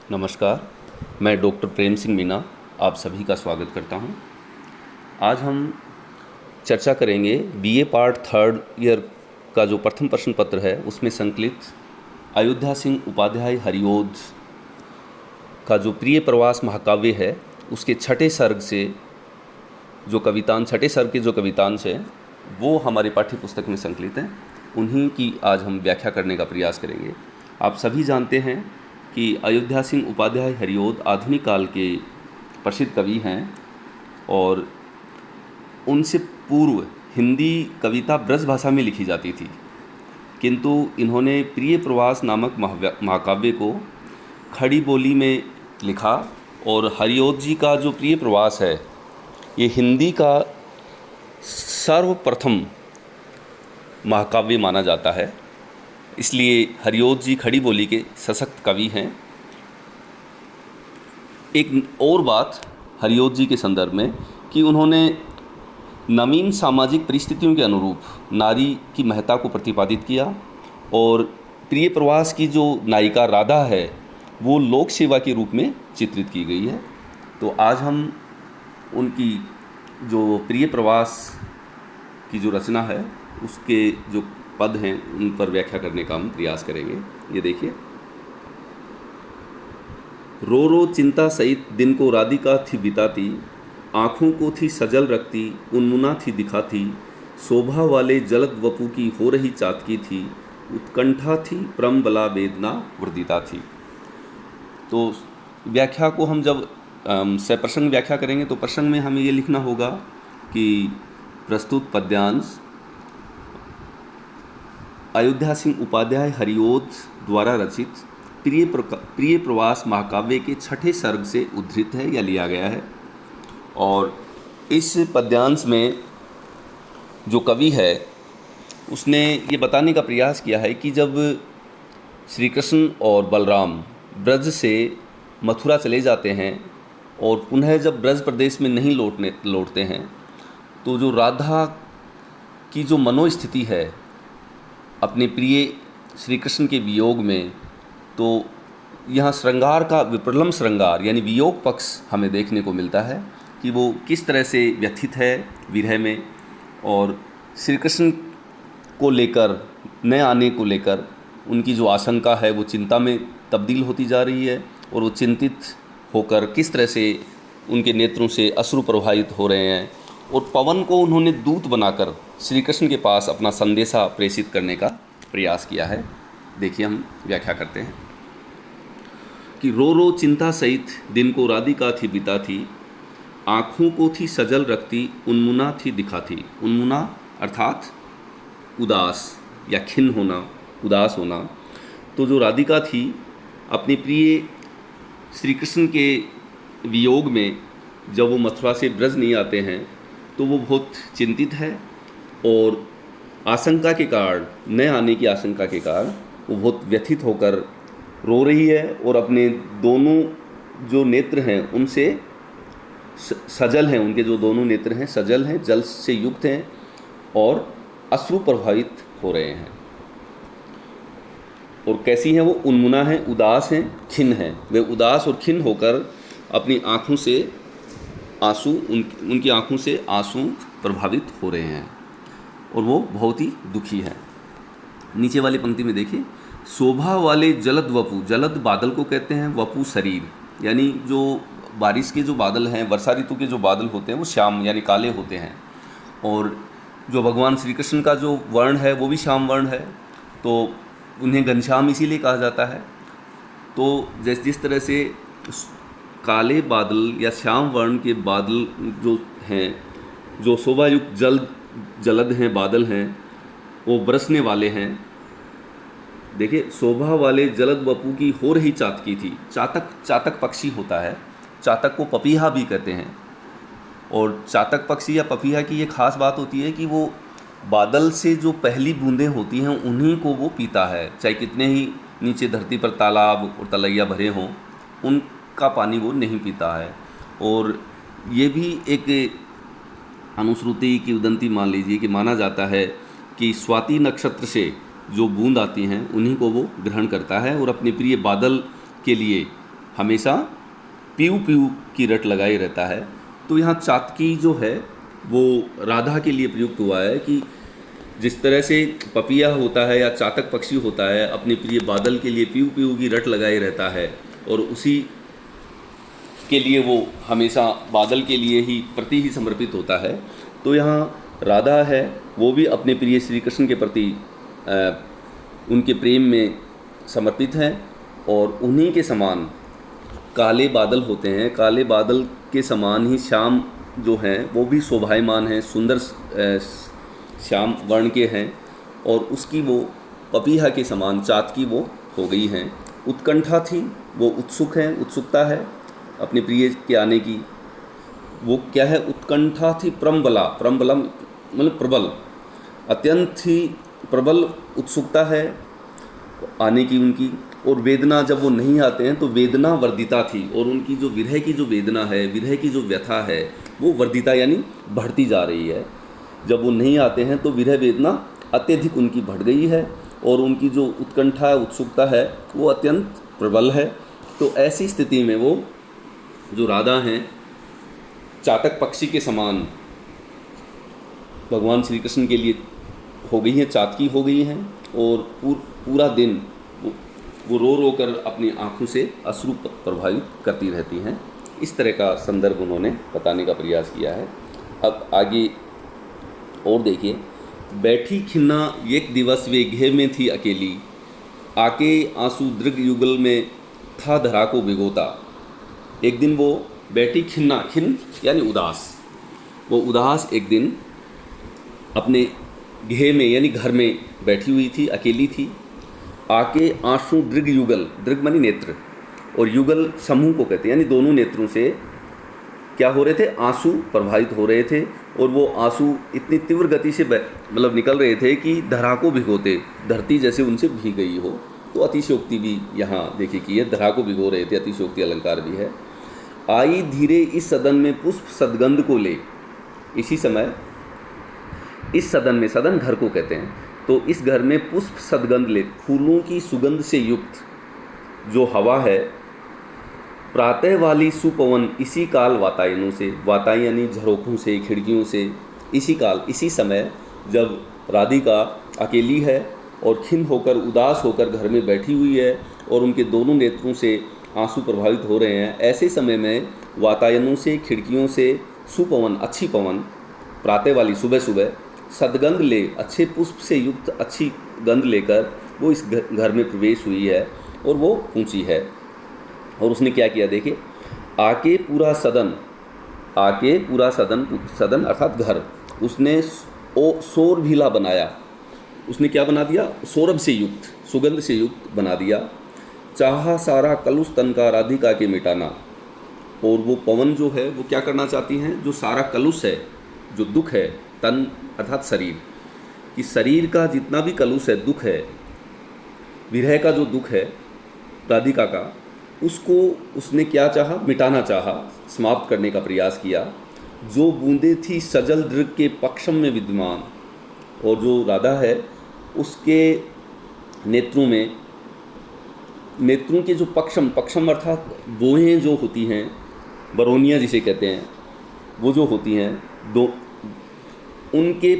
नमस्कार। मैं डॉक्टर प्रेम सिंह मीना आप सभी का स्वागत करता हूं। आज हम चर्चा करेंगे बीए पार्ट थर्ड ईयर का जो प्रथम प्रश्न पत्र है उसमें संकलित अयोध्या सिंह उपाध्याय हरिओद का जो प्रिय प्रवास महाकाव्य है उसके छठे सर्ग से जो कवितांश, छठे सर्ग के जो कवितांश है वो हमारे पाठ्य पुस्तक में संकलित हैं। उन्हीं की आज हम व्याख्या करने का प्रयास करेंगे। आप सभी जानते हैं कि अयोध्या सिंह उपाध्याय हरिओद आधुनिक काल के प्रसिद्ध कवि हैं और उनसे पूर्व हिंदी कविता ब्रज भाषा में लिखी जाती थी, किंतु इन्होंने प्रिय प्रवास नामक महाकाव्य को खड़ी बोली में लिखा और हरिओद जी का जो प्रिय प्रवास है ये हिंदी का सर्वप्रथम महाकाव्य माना जाता है। इसलिए हरिओद जी खड़ी बोली के सशक्त कवि हैं। एक और बात हरिओद जी के संदर्भ में कि उन्होंने नवीन सामाजिक परिस्थितियों के अनुरूप नारी की महत्ता को प्रतिपादित किया और प्रिय प्रवास की जो नायिका राधा है वो लोक सेवा के रूप में चित्रित की गई है। तो आज हम उनकी जो प्रिय प्रवास की जो रचना है उसके जो पद हैं उन पर व्याख्या करने का हम प्रयास करेंगे। ये देखिए, रो रो चिंता सहित दिन को राधिका थी बिताती, आँखों को थी सजल रखती, उन्मुना थी दिखाती, शोभा वाले जलद वपु की हो रही चातकी थी, उत्कंठा थी परम बला वेदना वर्धिता थी। तो व्याख्या को हम जब सप्रसंग व्याख्या करेंगे तो प्रसंग में हमें ये लिखना होगा कि प्रस्तुत पद्यांश अयोध्या सिंह उपाध्याय हरिओद द्वारा रचित प्रिय प्रवास महाकाव्य के छठे सर्ग से उद्धृत है या लिया गया है। और इस पद्यांश में जो कवि है उसने ये बताने का प्रयास किया है कि जब श्री कृष्ण और बलराम ब्रज से मथुरा चले जाते हैं और पुनः जब ब्रज प्रदेश में नहीं लौटते हैं तो जो राधा की जो मनोस्थिति है अपने प्रिय श्री कृष्ण के वियोग में, तो यहाँ श्रृंगार का विप्रलम्ब श्रृंगार यानी वियोग पक्ष हमें देखने को मिलता है कि वो किस तरह से व्यथित है विरह में और श्री कृष्ण को लेकर न आने को लेकर उनकी जो आशंका है वो चिंता में तब्दील होती जा रही है और वो चिंतित होकर किस तरह से उनके नेत्रों से अश्रु प्रवाहित हो रहे हैं और पवन को उन्होंने दूत बनाकर श्री कृष्ण के पास अपना संदेशा प्रेषित करने का प्रयास किया है। देखिए, हम व्याख्या करते हैं कि रो रो चिंता सहित दिन को राधिका थी बिताती, आँखों को थी सजल रखती, उन्मुना थी दिखाती। उन्मुना अर्थात उदास या खिन्न होना, उदास होना। तो जो राधिका थी अपने प्रिय श्री कृष्ण के वियोग में जब वो मथुरा से ब्रज नहीं आते हैं तो वो बहुत चिंतित है और आशंका के कारण, न आने की आशंका के कारण वो बहुत व्यथित होकर रो रही है और अपने दोनों जो नेत्र हैं उनसे सजल हैं, उनके जो दोनों नेत्र हैं सजल हैं, जल से युक्त हैं और अश्रु प्रभावित हो रहे हैं। और कैसी हैं वो? उन्मुना हैं, उदास हैं, खिन्न हैं। वे उदास और खिन्न होकर अपनी आँखों से आंसू, उनकी आँखों से आंसू प्रभावित हो रहे हैं और वो बहुत ही दुखी है। नीचे वाली पंक्ति में देखिए, शोभा वाले जलद वपु, जलद बादल को कहते हैं, वपु शरीर, यानी जो बारिश के जो बादल हैं, वर्षा ऋतु के जो बादल होते हैं वो श्याम यानी काले होते हैं और जो भगवान श्री कृष्ण का जो वर्ण है वो भी श्याम वर्ण है, तो उन्हें घनश्याम इसीलिए कहा जाता है। तो जिस तरह से काले बादल या श्याम वर्ण के बादल जो हैं, जो शोभायुक्त जलद हैं, बादल हैं, वो बरसने वाले हैं। देखिए, शोभा वाले जलद वपु की हो रही चातकी थी। चातक पक्षी होता है, चातक को पपीहा भी कहते हैं और चातक पक्षी या पपीहा की ये खास बात होती है कि वो बादल से जो पहली बूंदें होती हैं उन्हीं को वो पीता है, चाहे कितने ही नीचे धरती पर तालाब और तलैया भरे हों, उनका पानी वो नहीं पीता है। और ये भी एक अनुश्रुति की उदंती मान लीजिए कि माना जाता है कि स्वाति नक्षत्र से जो बूंद आती हैं उन्हीं को वो ग्रहण करता है और अपने प्रिय बादल के लिए हमेशा पीऊ पीऊ की रट लगाए रहता है। तो यहाँ चातकी जो है वो राधा के लिए प्रयुक्त हुआ है कि जिस तरह से पपिया होता है या चातक पक्षी होता है अपने प्रिय बादल के लिए पीऊ पीऊ की रट लगाए रहता है और उसी के लिए वो हमेशा बादल के लिए ही प्रति ही समर्पित होता है, तो यहाँ राधा है वो भी अपने प्रिय श्री कृष्ण के प्रति उनके प्रेम में समर्पित हैं और उन्हीं के समान काले बादल होते हैं, काले बादल के समान ही श्याम जो हैं वो भी शोभायमान हैं, सुंदर श्याम वर्ण के हैं और उसकी वो पपीहा के समान चातकी वो हो गई हैं। उत्कंठा थी, वो उत्सुक हैं, उत्सुकता है अपने प्रिय के आने की। वो क्या है, उत्कंठा थी प्रम्बला, प्रम्बला मतलब प्रबल, अत्यंत ही प्रबल उत्सुकता है आने की उनकी। और वेदना, जब वो नहीं आते हैं तो वेदना वर्धिता थी और उनकी जो विरह की जो वेदना है, विरह की जो व्यथा है वो वर्धिता यानी बढ़ती जा रही है। जब वो नहीं आते हैं तो विरह वेदना अत्यधिक उनकी बढ़ गई है और उनकी जो उत्कंठा उत्सुकता है वो अत्यंत प्रबल है। तो ऐसी स्थिति में वो जो राधा हैं चातक पक्षी के समान भगवान श्री कृष्ण के लिए हो गई हैं, चातकी हो गई हैं और पूरा दिन वो रो रो कर अपनी आँखों से अश्रु प्रभावित करती रहती हैं। इस तरह का संदर्भ उन्होंने बताने का प्रयास किया है। अब आगे और देखिए, बैठी खिन्ना एक दिवस वे घेर में थी अकेली, आके आंसू दृग युगल में था धरा को भिगोता। एक दिन वो बैठी खिन्ना, खिन्न यानी उदास, वो उदास एक दिन अपने घेर में यानी घर में बैठी हुई थी, अकेली थी। आके आंसू दृग युगल, दृग मानी नेत्र और युगल समूह को कहते हैं, यानी दोनों नेत्रों से क्या हो रहे थे, आंसू प्रभावित हो रहे थे और वो आंसू इतनी तीव्र गति से मतलब निकल रहे थे कि धरा को भिगोते, धरती जैसे उनसे भीग गई हो। तो अतिशयोक्ति भी यहाँ देखिए कि ये धरा को भिगो रहे थे, अतिशयोक्ति अलंकार भी है। आई धीरे इस सदन में पुष्प सदगंध को ले, इसी समय इस सदन में, सदन घर को कहते हैं, तो इस घर में पुष्प सदगंध ले, फूलों की सुगंध से युक्त जो हवा है, प्रातः वाली सुपवन इसी काल वातायनों से, वातायन यानी झरोखों से, खिड़कियों से, इसी काल इसी समय जब राधिका अकेली है और खिन्न होकर उदास होकर घर में बैठी हुई है और उनके दोनों नेत्रों से आंसू प्रभावित हो रहे हैं, ऐसे समय में वातायनों से, खिड़कियों से सुपवन अच्छी पवन, प्रातः वाली सुबह सुबह सदगंध ले, अच्छे पुष्प से युक्त अच्छी गंध लेकर वो इस घर में प्रवेश हुई है और वो पहुंची है। और उसने क्या किया देखिए, आके पूरा सदन, आके पूरा सदन, सदन अर्थात घर, उसने शोर भीला बनाया। उसने क्या बना दिया, सौरभ से युक्त, सुगंध से युक्त बना दिया। चाहा सारा कलुष तन का राधिका के मिटाना, और वो पवन जो है वो क्या करना चाहती हैं, जो सारा कलुष है, जो दुख है, तन अर्थात शरीर, कि शरीर का जितना भी कलुष है, दुख है, विरह का जो दुख है राधिका का, उसको उसने क्या चाहा, मिटाना चाहा, समाप्त करने का प्रयास किया। जो बूंदे थी सजल दृग के पक्षम में विद्यमान, और जो राधा है उसके नेत्रों में, नेत्रों के जो पक्षम, पक्षम अर्थात बोहें जो होती हैं, बरौनियाँ जिसे कहते हैं, वो जो होती हैं दो, उनके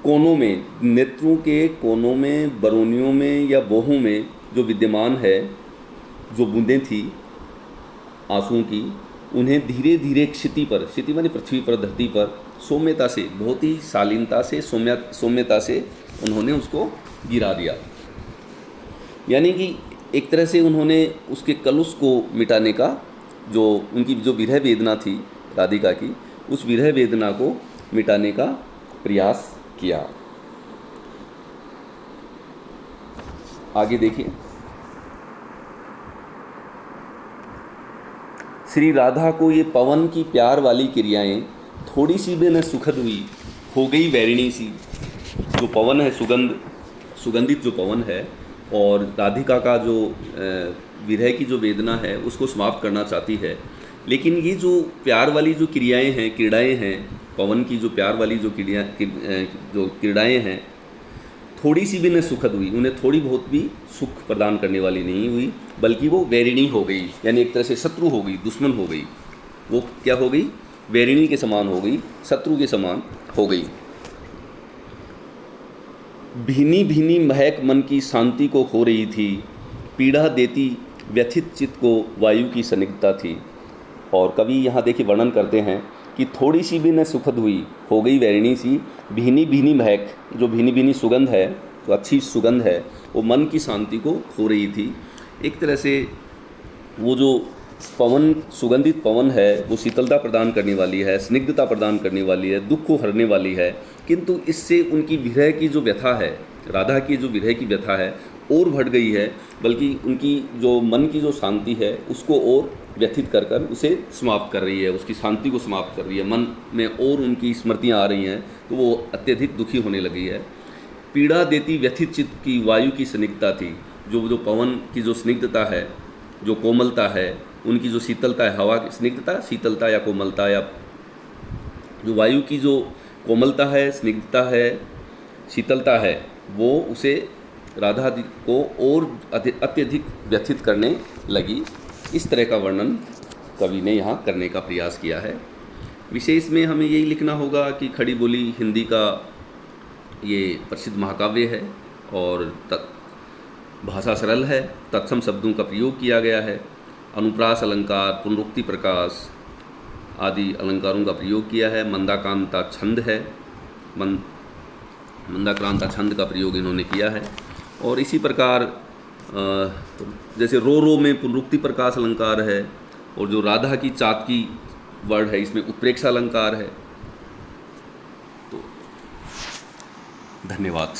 कोनों में, नेत्रों के कोनों में, बरौनियों में या बोहों में जो विद्यमान है, जो बूंदें थी आंसुओं की, उन्हें धीरे धीरे क्षिति पर, क्षिति मानी पृथ्वी पर, धरती पर, सौम्यता से, बहुत ही शालीनता से, सौम्यता से उन्होंने उसको गिरा दिया। यानी कि एक तरह से उन्होंने उसके कलुष को मिटाने का, जो उनकी जो विरह वेदना थी राधिका की, उस विरह वेदना को मिटाने का प्रयास किया। आगे देखिए, श्री राधा को ये पवन की प्यार वाली क्रियाएं थोड़ी सी भी न सुखद हुई, हो गई वैरिणी सी। जो पवन है, सुगंधित जो पवन है, और राधिका का जो विरह की जो वेदना है उसको समाप्त करना चाहती है, लेकिन ये जो प्यार वाली जो क्रियाएं हैं, क्रीड़ाएं हैं, पवन की जो प्यार वाली जो क्रीड़ाएं हैं, थोड़ी सी भी न सुखद हुई, उन्हें थोड़ी बहुत भी सुख प्रदान करने वाली नहीं हुई, बल्कि वो वैरिणी हो गई, यानी एक तरह से शत्रु हो गई, दुश्मन हो गई। वो क्या हो गई? वैरिणी के समान हो गई, शत्रु के समान हो गई। भीनी भीनी महक मन की शांति को हो रही थी, पीड़ा देती व्यथित चित्त को वायु की सनिग्धता थी। और कवि यहाँ देखिए वर्णन करते हैं कि थोड़ी सी भी न सुखद हुई, हो गई वैरिणी सी, भीनी भीनी महक, जो भीनी भीनी सुगंध है, जो अच्छी सुगंध है, वो मन की शांति को खो रही थी। एक तरह से वो जो पवन, सुगंधित पवन है, वो शीतलता प्रदान करने वाली है, स्निग्धता प्रदान करने वाली है, दुख को हरने वाली है, किंतु इससे उनकी विरह की जो व्यथा है, राधा की जो विरह की व्यथा है, और बढ़ गई है, बल्कि उनकी जो मन की जो शांति है उसको और व्यथित कर कर उसे समाप्त कर रही है, उसकी शांति को समाप्त कर रही है। मन में और उनकी स्मृतियाँ आ रही हैं, तो वो अत्यधिक दुखी होने लगी है। पीड़ा देती व्यथित चित्त की वायु की स्निग्धता थी, जो पवन की जो स्निग्धता है, जो कोमलता है, उनकी जो शीतलता है, हवा की स्निग्धता, शीतलता या कोमलता, या जो वायु की जो कोमलता है, स्निग्धता है, शीतलता है, वो उसे राधा जी को और अत्यधिक व्यथित करने लगी। इस तरह का वर्णन कवि ने यहाँ करने का प्रयास किया है। विशेष में हमें यही लिखना होगा कि खड़ी बोली हिंदी का ये प्रसिद्ध महाकाव्य है और भाषा सरल है, तत्सम शब्दों का प्रयोग किया गया है, अनुप्रास अलंकार, पुनरुक्ति प्रकाश आदि अलंकारों का प्रयोग किया है, मंदाक्रांता छंद है, मंदाक्रांता छंद का प्रयोग इन्होंने किया है। और इसी प्रकार जैसे रो में पुनरुक्ति प्रकाश अलंकार है, और जो राधा की चातकी वर्ड है, इसमें उत्प्रेक्षा अलंकार है। तो धन्यवाद।